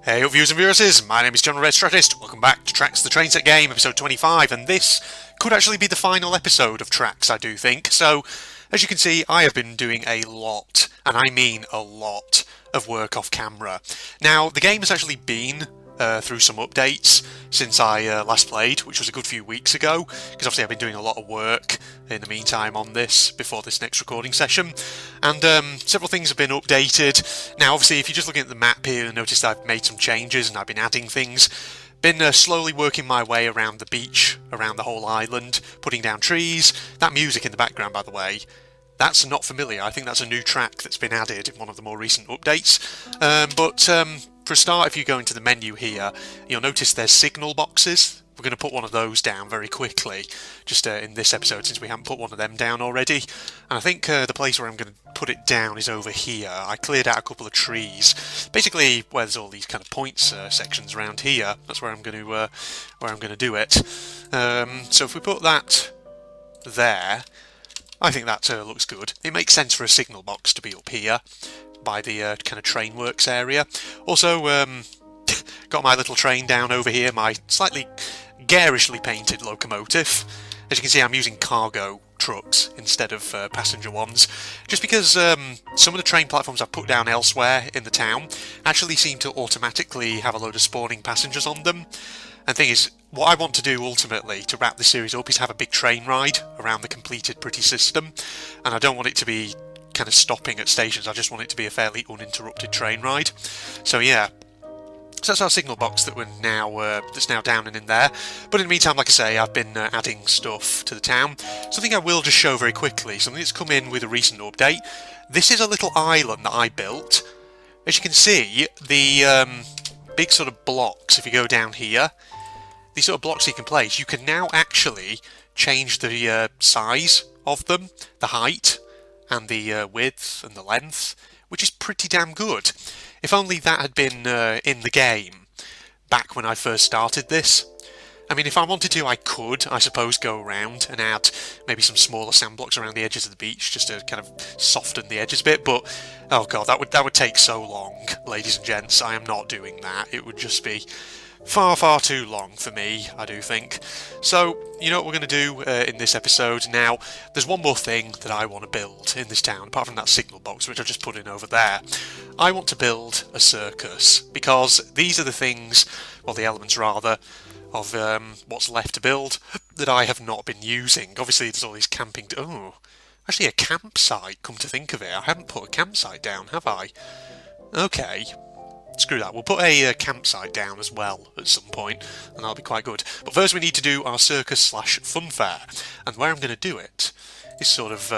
Hey up viewers and viewers, my name is John Red Strategist. Welcome back to Tracks the Train Set Game, episode 25, and this could actually be the final episode of Tracks, I do think. So, as you can see, I have been doing a lot, and I mean a lot, of work off camera. Now, the game has actually been through some updates since I last played, which was a good few weeks ago, because obviously I've been doing a lot of work in the meantime on this before this next recording session, and several things have been updated. Now obviously if you're just looking at the map here, you'll notice that I've made some changes and I've been adding things. Been slowly working my way around the beach, around the whole island, putting down trees. That music in the background, by the way, that's not familiar. I think that's a new track that's been added in one of the more recent updates. For a start, if you go into the menu here, you'll notice there's signal boxes. We're going to put one of those down very quickly, just in this episode, since we haven't put one of them down already. And I think the place where I'm going to put it down is over here. I cleared out a couple of trees, basically where there's all these kind of points sections around here. That's where I'm going to do it. So if we put that there, I think that looks good. It makes sense for a signal box to be up here by the kind of train works area. Also, got my little train down over here, my slightly garishly painted locomotive. As you can see, I'm using cargo trucks instead of passenger ones, just because some of the train platforms I've put down elsewhere in the town actually seem to automatically have a load of spawning passengers on them. And the thing is, what I want to do ultimately to wrap this series up is have a big train ride around the completed pretty system, and I don't want it to be kind of stopping at stations. I just want it to be a fairly uninterrupted train ride. So yeah, so that's our signal box that we're now that's now down and in there. But in the meantime, like I say, I've been adding stuff to the town. Something I will just show very quickly, something that's come in with a recent update. This is a little island that I built. As you can see, the big sort of blocks, if you go down here, these sort of blocks you can place, you can now actually change the size of them, the height, and the width and the length, which is pretty damn good. If only that had been in the game back when I first started this. I mean, if I wanted to, I could, I suppose, go around and add maybe some smaller sand blocks around the edges of the beach just to kind of soften the edges a bit, but oh god, that would take so long, ladies and gents. I am not doing that. It would just be far too long for me, I do think. So, you know what we're going to do in this episode? Now, there's one more thing that I want to build in this town, apart from that signal box, which I just put in over there. I want to build a circus, because these are the things, well, the elements rather, of what's left to build that I have not been using. Obviously, there's all these camping... Oh, actually a campsite, come to think of it. I haven't put a campsite down, have I? Okay. Screw that, we'll put a campsite down as well at some point, and that'll be quite good. But first we need to do our circus/fun fair, and where I'm going to do it is sort of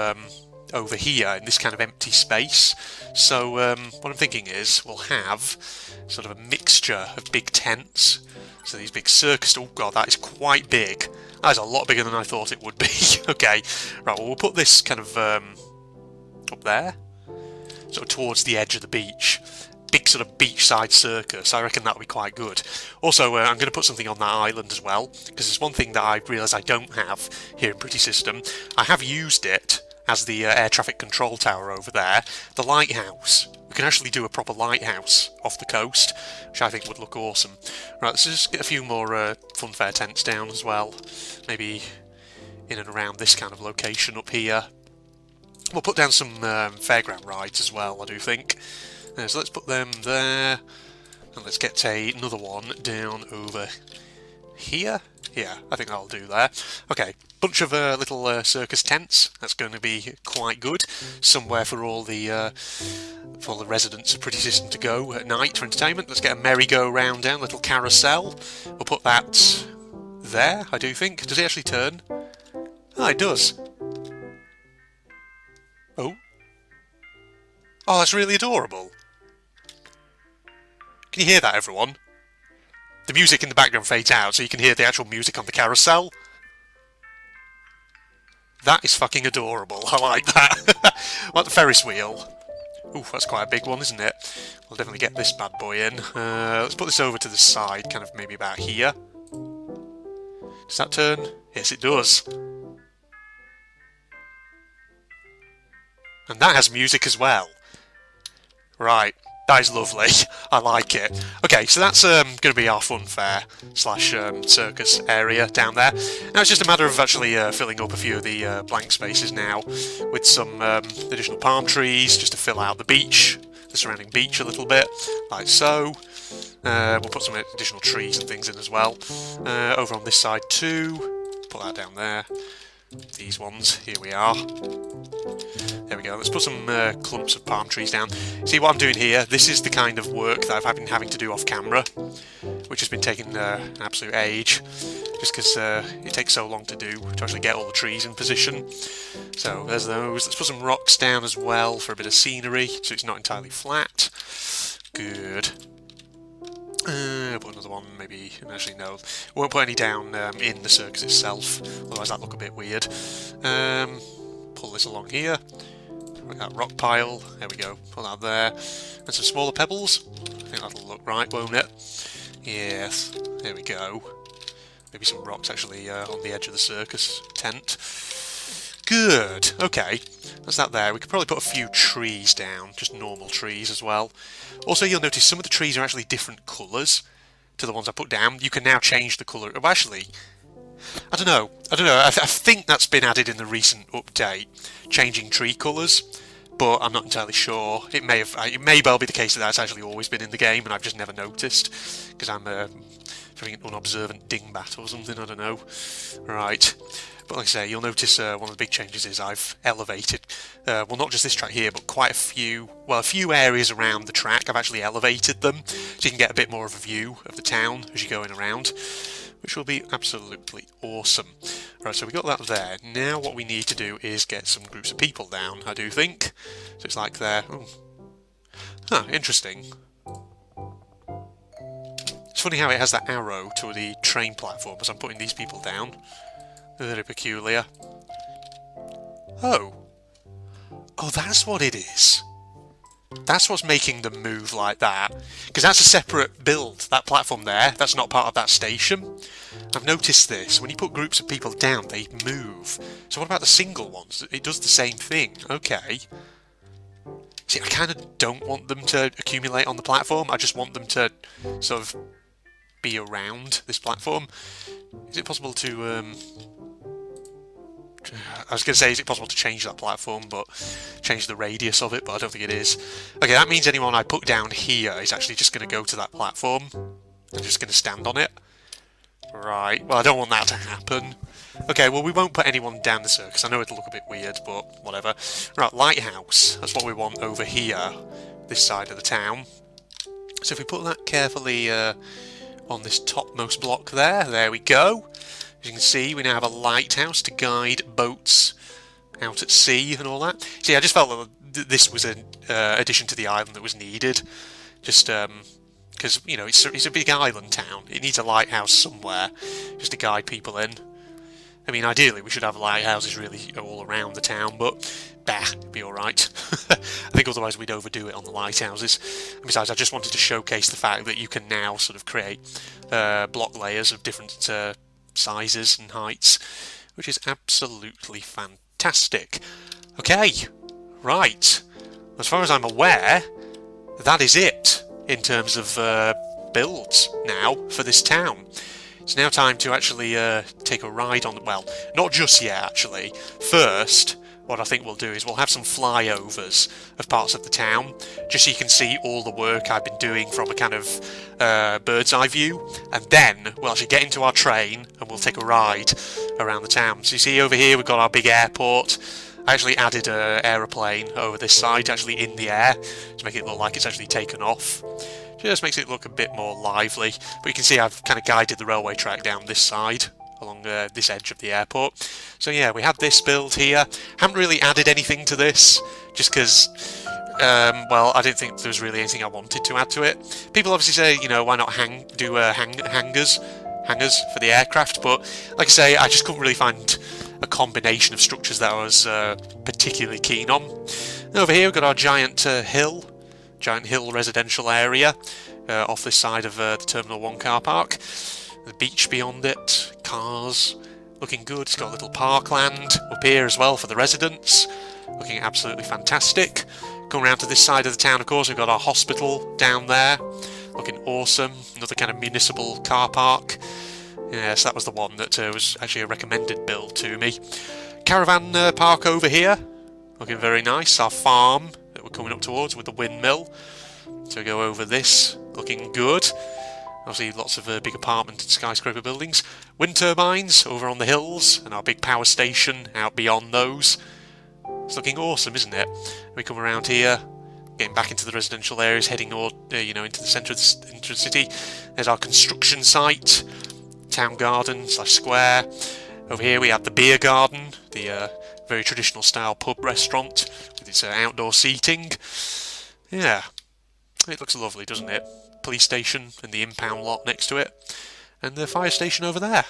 over here in this kind of empty space. So what I'm thinking is we'll have sort of a mixture of big tents. So these big circus... Oh god, that is quite big. That is a lot bigger than I thought it would be. Okay, right, well we'll put this kind of up there, sort of towards the edge of the beach. Big sort of beachside circus. I reckon that'll be quite good. Also, I'm going to put something on that island as well, because there's one thing that I realise I don't have here in Pretty System. I have used it as the air traffic control tower over there, the lighthouse. We can actually do a proper lighthouse off the coast, which I think would look awesome. Right, let's just get a few more funfair tents down as well. Maybe in and around this kind of location up here. We'll put down some fairground rides as well, I do think. So let's put them there, and let's get another one down over here. Yeah, I think that'll do there. Okay, bunch of little circus tents. That's going to be quite good. Somewhere for all the residents of Pretty System to go at night for entertainment. Let's get a merry-go-round down, little carousel. We'll put that there, I do think. Does it actually turn? Oh, it does. Oh. Oh, that's really adorable. Can you hear that, everyone? The music in the background fades out, so you can hear the actual music on the carousel. That is fucking adorable. I like that. Like the Ferris wheel. Ooh, that's quite a big one, isn't it? We'll definitely get this bad boy in. Let's put this over to the side, kind of maybe about here. Does that turn? Yes, it does. And that has music as well. Right. That is lovely. I like it. Okay, so that's going to be our fun fair slash circus area down there. Now it's just a matter of actually filling up a few of the blank spaces now with some additional palm trees just to fill out the beach, the surrounding beach a little bit, like so. We'll put some additional trees and things in as well. Over on this side too. Put that down there. These ones, here we are. There we go, let's put some clumps of palm trees down. See what I'm doing here? This is the kind of work that I've been having to do off camera, which has been taking an absolute age, just because it takes so long to do, to actually get all the trees in position. So there's those. Let's put some rocks down as well for a bit of scenery, so it's not entirely flat. Good. Put another one, maybe, actually no, we won't put any down in the circus itself, otherwise that'd look a bit weird. Pull this along here, that rock pile, there we go, put that there, and some smaller pebbles, I think that'll look right, won't it? Yes, there we go. Maybe some rocks actually on the edge of the circus tent. Good, okay, that's that there. We could probably put a few trees down, just normal trees as well. Also, you'll notice some of the trees are actually different colours to the ones I put down. You can now change the colour. Well, actually, I don't know. I think that's been added in the recent update, changing tree colours, but I'm not entirely sure. It may well be the case that that's actually always been in the game, and I've just never noticed because I'm an unobservant dingbat or something. I don't know. Right. But like I say, you'll notice one of the big changes is I've elevated, well, not just this track here, but quite a few areas around the track. I've actually elevated them, so you can get a bit more of a view of the town as you're going around, which will be absolutely awesome. Right, so we got that there. Now what we need to do is get some groups of people down, I do think. So it's like there. Oh. Huh, interesting. It's funny how it has that arrow to the train platform as I'm putting these people down. Very peculiar. Oh, that's what it is. That's what's making them move like that. Because that's a separate build, that platform there. That's not part of that station. I've noticed this. When you put groups of people down, they move. So what about the single ones? It does the same thing. Okay. See, I kind of don't want them to accumulate on the platform. I just want them to sort of be around this platform. Is it possible to... I was going to say, is it possible to change that platform, but change the radius of it, but I don't think it is. Okay, that means anyone I put down here is actually just going to go to that platform and just going to stand on it. Right, well, I don't want that to happen. Okay, well, we won't put anyone down the circus. I know it'll look a bit weird, but whatever. Right, Lighthouse. That's what we want over here, this side of the town. So if we put that carefully on this topmost block there we go. As you can see, we now have a lighthouse to guide boats out at sea and all that. See, I just felt that this was an addition to the island that was needed. Just because, you know, it's a big island town. It needs a lighthouse somewhere just to guide people in. I mean, ideally, we should have lighthouses really all around the town, but it'd be alright. I think otherwise we'd overdo it on the lighthouses. And besides, I just wanted to showcase the fact that you can now sort of create block layers of different sizes and heights, which is absolutely fantastic. Okay, right. As far as I'm aware, that is it in terms of builds now for this town. It's now time to actually take a ride on... Well, not just yet, actually. First, what I think we'll do is we'll have some flyovers of parts of the town, just so you can see all the work I've been doing from a kind of bird's eye view. And then we'll actually get into our train and we'll take a ride around the town. So you see over here we've got our big airport. I actually added an aeroplane over this side, actually in the air, to make it look like it's actually taken off. Just makes it look a bit more lively. But you can see I've kind of guided the railway track down this side, along this edge of the airport. So yeah, we have this build here. Haven't really added anything to this, just because, well, I didn't think there was really anything I wanted to add to it. People obviously say, you know, why not do hangars for the aircraft, but like I say, I just couldn't really find a combination of structures that I was particularly keen on. And over here we've got our giant hill residential area off this side of the Terminal 1 car park. The beach beyond it, cars, looking good. It's got a little parkland up here as well for the residents, looking absolutely fantastic. Come around to this side of the town, of course, we've got our hospital down there. Looking awesome. Another kind of municipal car park. Yes, that was the one that was actually a recommended build to me. Caravan park over here. Looking very nice. Our farm that we're coming up towards with the windmill. So we go over this. Looking good. Obviously lots of big apartment and skyscraper buildings. Wind turbines over on the hills. And our big power station out beyond those. It's looking awesome, isn't it? We come around here. Getting back into the residential areas, heading into the centre of the city. There's our construction site, town garden / square. Over here we have the beer garden, the very traditional style pub restaurant with its outdoor seating. Yeah, it looks lovely, doesn't it? Police station and the impound lot next to it, and the fire station over there.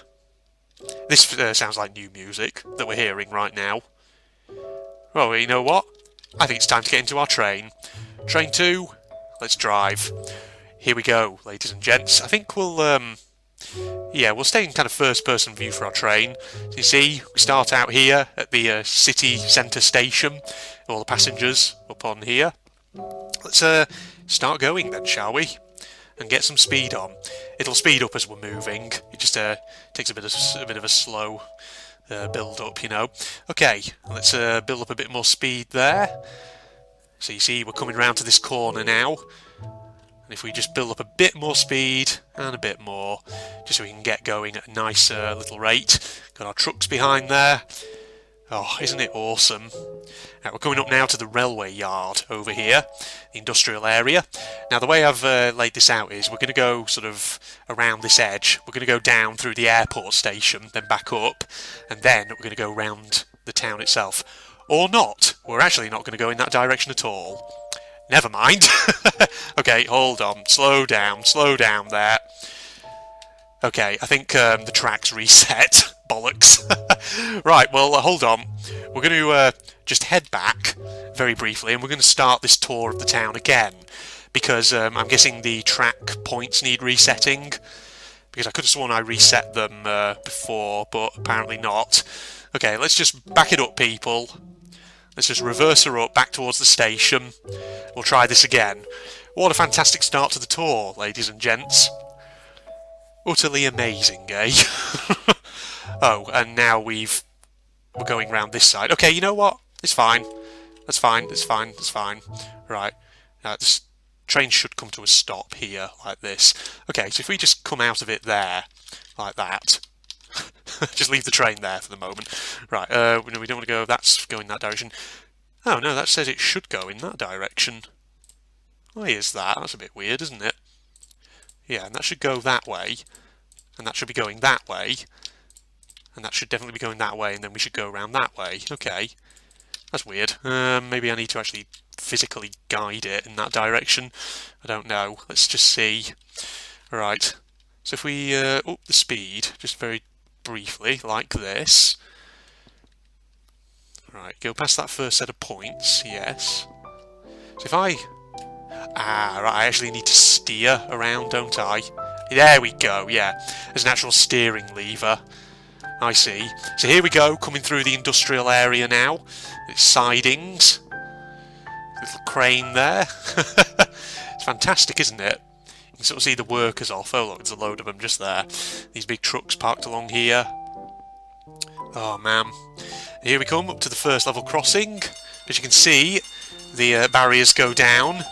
This sounds like new music that we're hearing right now. Well, you know what? I think it's time to get into our train. Train 2, let's drive. Here we go, ladies and gents. I think we'll stay in kind of first-person view for our train. So you see, we start out here at the city centre station. All the passengers up on here. Let's start going then, shall we? And get some speed on. It'll speed up as we're moving. It just takes a bit of a slow build up, you know. Okay, let's build up a bit more speed there. So you see, we're coming round to this corner now. And if we just build up a bit more speed and a bit more, just so we can get going at a nice little rate. Got our trucks behind there. Oh, isn't it awesome? Right, we're coming up now to the railway yard over here, the industrial area. Now the way I've laid this out is we're going to go sort of around this edge. We're going to go down through the airport station, then back up, and then we're going to go round the town itself. Or not. We're actually not going to go in that direction at all. Never mind. Okay, hold on. Slow down there. Okay, I think the track's reset. Bollocks. Right, well, hold on. We're going to just head back very briefly, and we're going to start this tour of the town again, because I'm guessing the track points need resetting, because I could have sworn I reset them before, but apparently not. Okay, let's just back it up, people. Let's just reverse her up back towards the station. We'll try this again. What a fantastic start to the tour, ladies and gents. Utterly amazing, eh? Oh, and now we're going round this side. Okay, you know what? It's fine. That's fine. Right. Now, this train should come to a stop here, like this. Okay, so if we just come out of it there, like that. Just leave the train there for the moment. Right, we don't want to go, that's going that direction. Oh no, that says it should go in that direction. Why is that? That's a bit weird, isn't it? Yeah, and that should go that way. And that should be going that way. And that should definitely be going that way, and then we should go around that way. Okay. That's weird. Maybe I need to actually physically guide it in that direction. I don't know. Let's just see. Right. So if we up the speed, just very briefly, like this. Right, go past that first set of points, yes. So if I... right, I actually need to steer around, don't I? There we go, yeah. There's an actual steering lever. I see. So here we go, coming through the industrial area now. It's sidings. Little crane there. It's fantastic, isn't it? You can sort of see the workers off. Oh look, there's a load of them just there. These big trucks parked along here. Oh man. Here we come up to the first level crossing. As you can see, the barriers go down.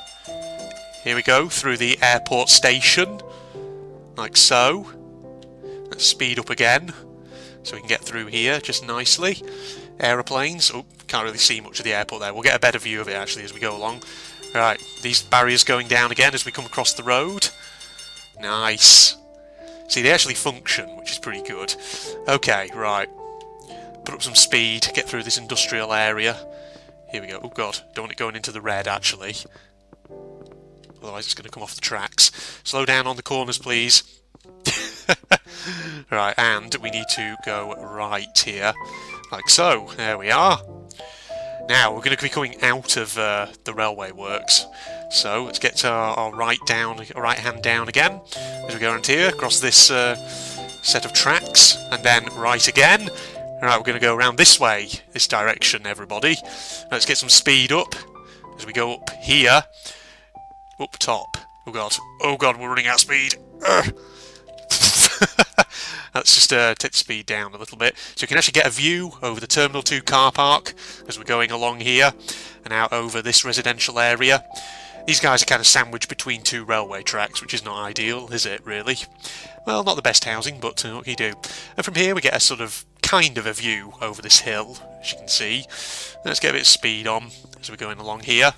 Here we go, through the airport station. Like so. Let's speed up again, so we can get through here just nicely. Aeroplanes. Oh, can't really see much of the airport there. We'll get a better view of it actually as we go along. Right, these barriers going down again as we come across the road. Nice. See, they actually function, which is pretty good. Okay, right. Put up some speed, get through this industrial area. Here we go. Oh god, don't want it going into the red actually. Otherwise it's going to come off the tracks. Slow down on the corners, please. Right, and we need to go right here. Like so. There we are. Now, we're going to be coming out of the railway works. So, let's get our right hand down again. As we go around here, across this set of tracks. And then right again. Alright, we're going to go around this way. This direction, everybody. Let's get some speed up. as we go up here, up top. Oh god, we're running out of speed. Let's just take the speed down a little bit. So you can actually get a view over the Terminal 2 car park as we're going along here and out over this residential area. These guys are kind of sandwiched between two railway tracks, which is not ideal, is it, really? Well, not the best housing, but what can you do? And from here we get a sort of, kind of a view over this hill, as you can see. Let's get a bit of speed on as we're going along here.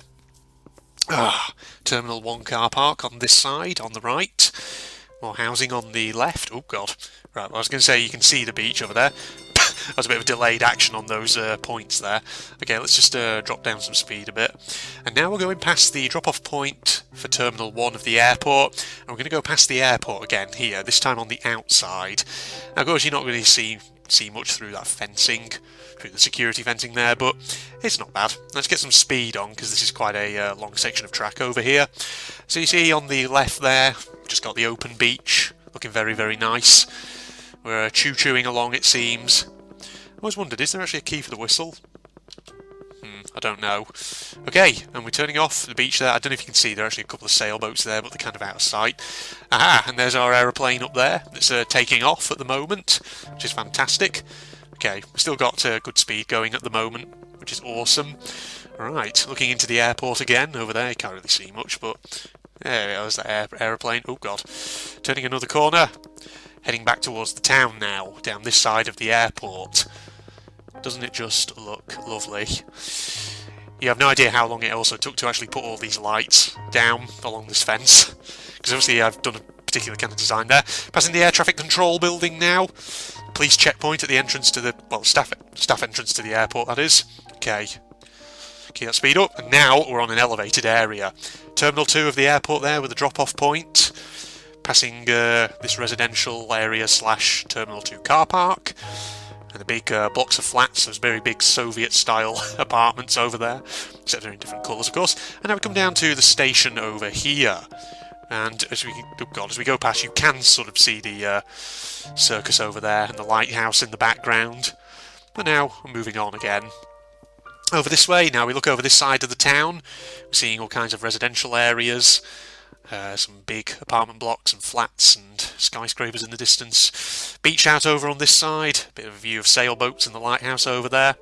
Terminal 1 car park on this side, on the right. More housing on the left. Oh god. Right, well, I was going to say you can see the beach over there. That was a bit of a delayed action on those points there. Okay, let's just drop down some speed a bit. And now we're going past the drop-off point for Terminal 1 of the airport. And we're going to go past the airport again here, this time on the outside. Now, of course, you're not going to see much through that fencing, through the security fencing there, but it's not bad. Let's get some speed on, because this is quite a long section of track over here. So you see on the left there, just got the open beach, looking very, very nice. We're choo-chooing along, it seems. I always wondered, is there actually a key for the whistle? I don't know. Okay, and we're turning off the beach there. I don't know if you can see, there are actually a couple of sailboats there, but they're kind of out of sight. Aha, and there's our aeroplane up there that's taking off at the moment, which is fantastic. Okay, we've still got good speed going at the moment, which is awesome. Right, looking into the airport again over there. You can't really see much, but there's that aeroplane. Oh god. Turning another corner. Heading back towards the town now, down this side of the airport. Doesn't it just look lovely? You have no idea how long it also took to actually put all these lights down along this fence. Because obviously I've done a particular kind of design there. Passing the air traffic control building now. Police checkpoint at the entrance to the, well, staff entrance to the airport, that is. Okay. Keep that speed up. And now we're on an elevated area. Terminal 2 of the airport there with a drop-off point. Passing this residential area / Terminal 2 car park. And the big blocks of flats, those very big Soviet-style apartments over there. Except they're in different colours, of course. And now we come down to the station over here. And as we go past, you can sort of see the Circus over there and the Lighthouse in the background. But now we're moving on again. Over this way, now we look over this side of the town. We're seeing all kinds of residential areas. Some big apartment blocks and flats and skyscrapers in the distance. Beach out over on this side. Bit of a view of sailboats and the lighthouse over there.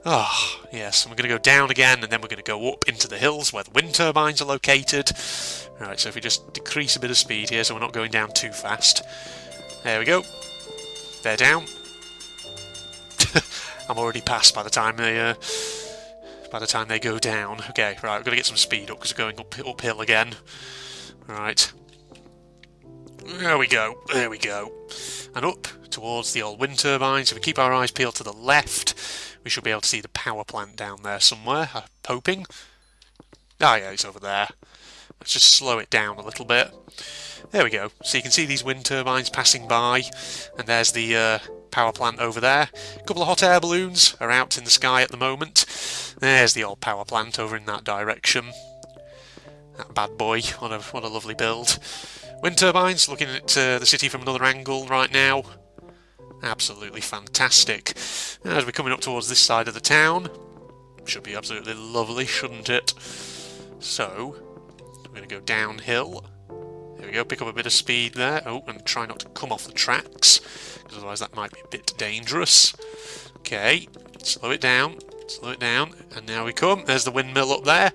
Oh, yes, and we're going to go down again, and then we're going to go up into the hills where the wind turbines are located. Alright, so if we just decrease a bit of speed here so we're not going down too fast. There we go. They're down. I'm already past by the time they go down. Okay, right, we've got to get some speed up because we're going uphill again. Right. There we go. And up towards the old wind turbines. If we keep our eyes peeled to the left, we should be able to see the power plant down there somewhere, I'm hoping. Ah, yeah, it's over there. Let's just slow it down a little bit. There we go. So you can see these wind turbines passing by, and there's the power plant over there. A couple of hot air balloons are out in the sky at the moment. There's the old power plant over in that direction. That bad boy, what a lovely build. Wind turbines, looking at the city from another angle right now. Absolutely fantastic. As we're coming up towards this side of the town, should be absolutely lovely, shouldn't it? So, we're going to go downhill. There we go, pick up a bit of speed there. Oh, and try not to come off the tracks, because otherwise that might be a bit dangerous. Okay, slow it down, and now we come. There's the windmill up there.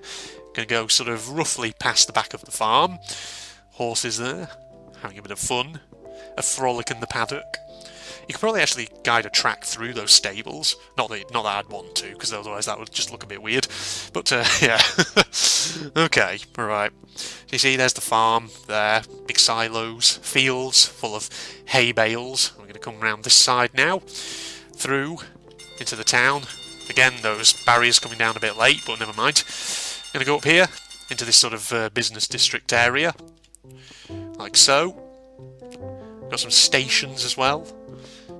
Going to go sort of roughly past the back of the farm. Horses there, having a bit of fun. A frolic in the paddock. You could probably actually guide a track through those stables. Not that I'd want to, because otherwise that would just look a bit weird. But, yeah. Okay, alright. So you see, there's the farm there. Big silos, fields full of hay bales. We're going to come around this side now. Through into the town. Again, those barriers coming down a bit late, but never mind. Going to go up here into this sort of business district area. Like so. Got some stations as well.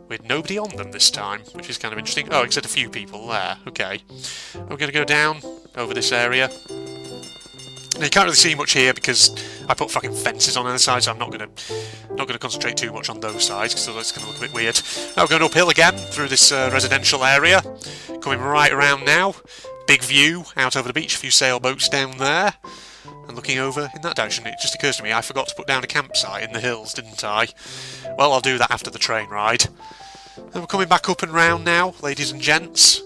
With nobody on them this time, which is kind of interesting. Oh, except a few people there. Okay. We're going to go down over this area. Now, you can't really see much here because I put fucking fences on the other side, so I'm not going to concentrate too much on those sides because that's going to look a bit weird. Now we're going uphill again through this residential area. Coming right around now. big view out over the beach, a few sailboats down there, and looking over in that direction. It just occurs to me I forgot to put down a campsite in the hills, didn't I? Well, I'll do that after the train ride. And we're coming back up and round now, ladies and gents.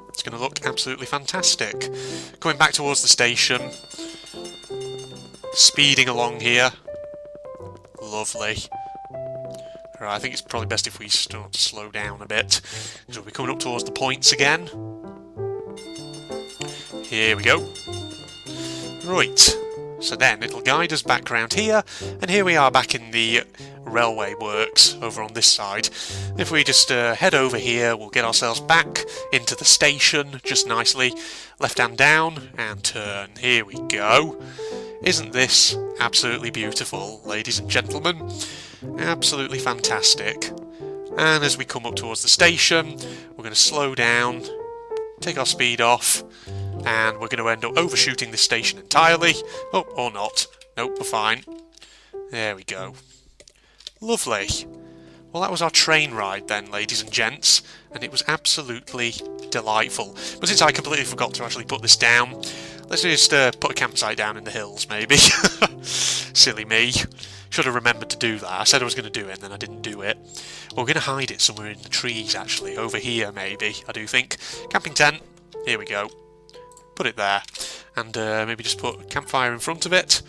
It's going to look absolutely fantastic. Coming back towards the station. Speeding along here. Lovely. Right, I think it's probably best if we start to slow down a bit. So we're coming up towards the points again. Here we go. Right. So then it'll guide us back around here, and here we are back in the railway works over on this side. If we just head over here, we'll get ourselves back into the station just nicely. Left hand down and turn. Here we go. Isn't this absolutely beautiful, ladies and gentlemen? Absolutely fantastic. And as we come up towards the station, we're going to slow down, take our speed off, and we're going to end up overshooting this station entirely. Oh, or not. Nope, we're fine. There we go. Lovely. Well, that was our train ride then, ladies and gents, and it was absolutely delightful. But since I completely forgot to actually put this down, let's just put a campsite down in the hills, maybe. Silly me. Should have remembered to do that. I said I was going to do it, and then I didn't do it. Well, we're going to hide it somewhere in the trees, actually. Over here, maybe, I do think. Camping tent. Here we go. Put it there. And maybe just put a campfire in front of it.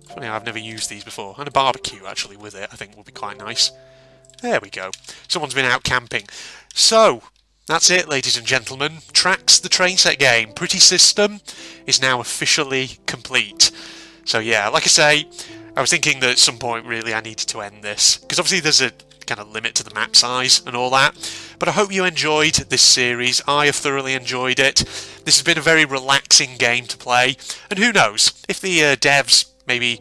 Funny, I've never used these before. And a barbecue, actually, with it, I think would be quite nice. There we go. Someone's been out camping. So, that's it, ladies and gentlemen. Tracks the train set game. Pretty System is now officially complete. So yeah, like I say, I was thinking that at some point, really, I needed to end this. Because obviously there's a kind of limit to the map size and all that. But I hope you enjoyed this series. I have thoroughly enjoyed it. This has been a very relaxing game to play. And who knows, if the devs maybe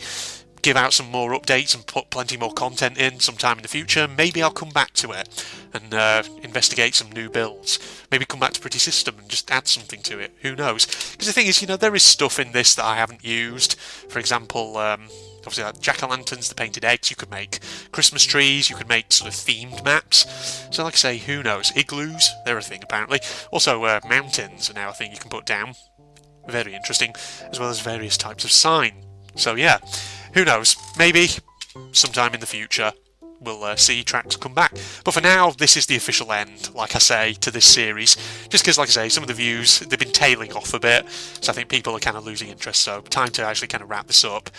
give out some more updates and put plenty more content in sometime in the future, maybe I'll come back to it and investigate some new builds. Maybe come back to Pretty System and just add something to it. Who knows? Because the thing is, you know, there is stuff in this that I haven't used. For example, obviously like jack-o'-lanterns, the painted eggs, you could make Christmas trees, you could make sort of themed maps. So like I say, who knows? Igloos, they're a thing apparently. Also, mountains are now a thing you can put down. Very interesting. As well as various types of sign. So yeah, who knows? Maybe sometime in the future we'll see tracks come back. But for now, this is the official end, like I say, to this series. Just because, like I say, some of the views, they've been tailing off a bit. So I think people are kind of losing interest. So time to actually kind of wrap this up.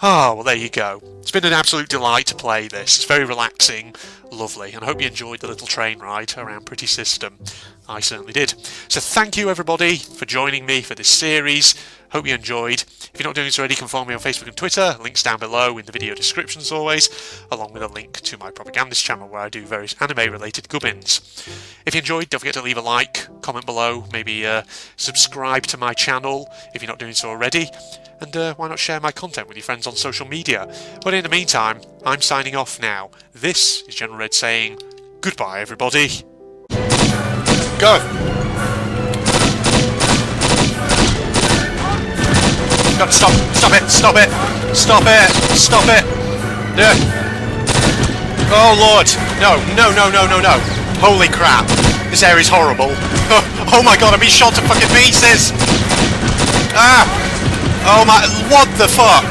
Oh, well, there you go. It's been an absolute delight to play this. It's very relaxing, lovely, and I hope you enjoyed the little train ride around Pretty System. I certainly did. So thank you, everybody, for joining me for this series. Hope you enjoyed. If you're not doing so already, you can follow me on Facebook and Twitter. Links down below in the video description as always, along with a link to my propagandist channel where I do various anime-related gubbins. If you enjoyed, don't forget to leave a like, comment below, maybe subscribe to my channel if you're not doing so already. And why not share my content with your friends on social media? But in the meantime, I'm signing off now. This is General Red saying goodbye, everybody. Go! God, stop it! Stop it! Stop it! Stop it! Yeah. Oh Lord! No! Holy crap! This area's horrible. Oh my God! I'm being shot to fucking pieces! Ah! Oh my, what the fuck?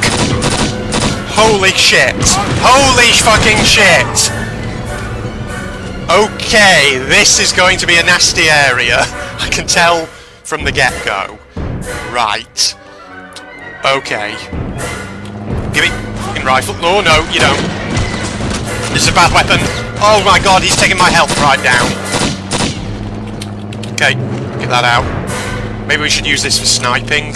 Holy shit. Holy fucking shit. Okay, this is going to be a nasty area. I can tell from the get-go. Right. Okay. Give me fucking rifle. Oh no, you don't. This is a bad weapon. Oh my God, he's taking my health right down. Okay, get that out. Maybe we should use this for sniping.